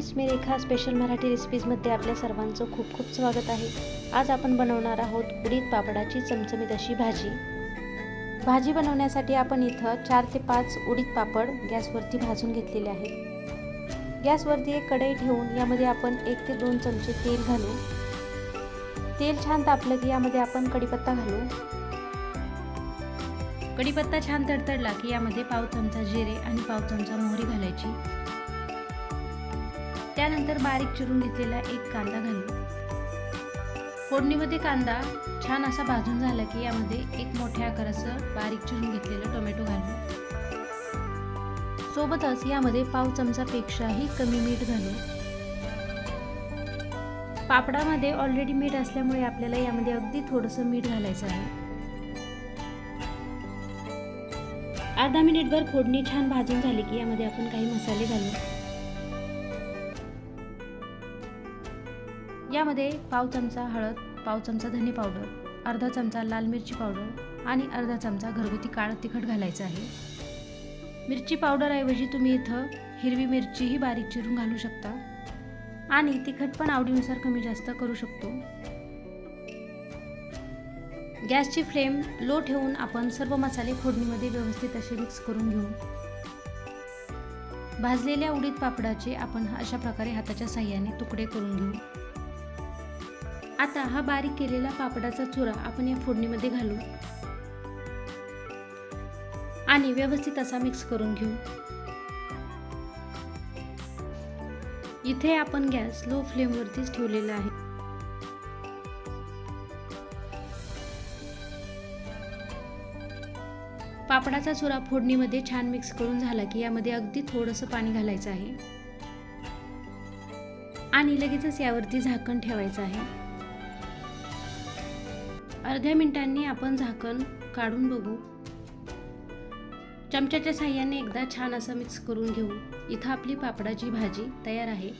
Friends, मी रेखा special Marathi रेसिपीजमध्ये आपल्या सर्वांचं खूप खूप स्वागत आहे। आज आपण बनवणार आहोत उडीद पापडाची चमचमीत अशी भाजी। भाजी बनवण्यासाठी आपण इथं 4 ते 5 उडीद पापड गॅसवरती भाजून घेतलेले आहेत। गॅसवरती एक कढई ठेवून यामध्ये आपण 1 ते 2 चमचे तेल घालू। तेल छान तापलं की यामध्ये आपण कढीपत्ता घालू। कढीपत्ता छान तडतडला की यामध्ये पाव चमचा जिरे आणि पाव चमचा मोहरी घालायची। त्यानंतर बारीक चिरून घेतलेला एक कांदा घालू। फोडणीमध्ये कांदा छान असा भाजून झाला की यामध्ये एक मोठ्या आकाराचं बारीक चिरून घेतलेलं टोमॅटो घालू। सोबतच यामध्ये पाव चमचापेक्षाही कमी मीठ घालू। पापडामध्ये ऑलरेडी मीठ असल्यामुळे आपल्याला यामध्ये अगदी थोडंसं मीठ घालायचं आहे। अर्धा मिनिटभर फोडणी छान भाजून झाली की यामध्ये आपण काही मसाले घालू। यामध्ये पाव चमचा हळद, पाव चमचा धने पावडर, अर्धा चमचा लाल मिरची पावडर आणि अर्धा चमचा घरगुती काळं तिखट घालायचं आहे। मिरची पावडर ऐवजी तुम्ही इथं हिरवी मिरचीही बारीक चिरून घालू शकता आणि तिखट पण आवडीनुसार कमी जास्त करू शकतो। गॅसची फ्लेम लो ठेवून आपण सर्व मसाले फोडणीमध्ये व्यवस्थित असे मिक्स करून घेऊ। भाजलेल्या उडीद पापडाचे आपण अशा प्रकारे हाताच्या साहाय्याने तुकडे करून घेऊ। आता हा बारीक केलेला पापडाचा चुरा आपण या फोडणीमध्ये घालू आणि व्यवस्थित असा मिक्स करून घेऊ। इथे आपण गॅस लो फ्लेम वरतीच ठेवलेला आहे। पापडाचा चुरा फोडणीमध्ये छान मिक्स करून झाला की यामध्ये अगदी थोडंसं पाणी घालायचं आहे आणि लगेचच यावरती झाकण ठेवायचं आहे। अर्ध्या मिनिटांनी आपण झाकण काढून बघू। चमच्याच्या साहाय्याने एकदा छान असं मिक्स करून घेऊ। इथं आपली पापडाची भाजी तयार आहे।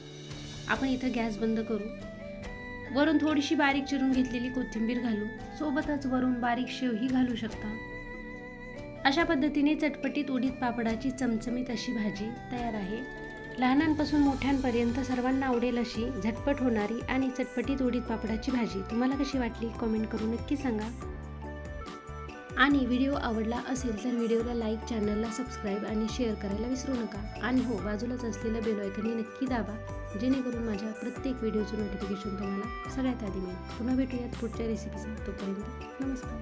आपण इथं गॅस बंद करू। वरून थोडीशी बारीक चिरून घेतलेली कोथिंबीर घालू। सोबतच वरून बारीक शेवही घालू शकता। अशा पद्धतीने चटपटीत उडीद पापडाची चमचमीत अशी भाजी तयार आहे। लहानांपासून मोठ्यांपर्यंत सर्वांना आवडेल अशी झटपट होणारी आणि चटपटीत उडीद पापडाची भाजी तुम्हाला कशी वाटली कमेंट करून नक्की सांगा। आणि व्हिडिओ आवडला असेल तर व्हिडिओला लाईक, चॅनलला सबस्क्राईब आणि शेअर करायला विसरू नका। आणि हो, बाजूलाच असलेलं बेल आयकॉन नक्की दाबा जेणेकरून माझ्या प्रत्येक व्हिडिओचं नोटिफिकेशन तुम्हाला सगळ्यात आधी मिळेल। पुन्हा भेटूयात पुढच्या रेसिपीसह। तोपर्यंत नमस्कार।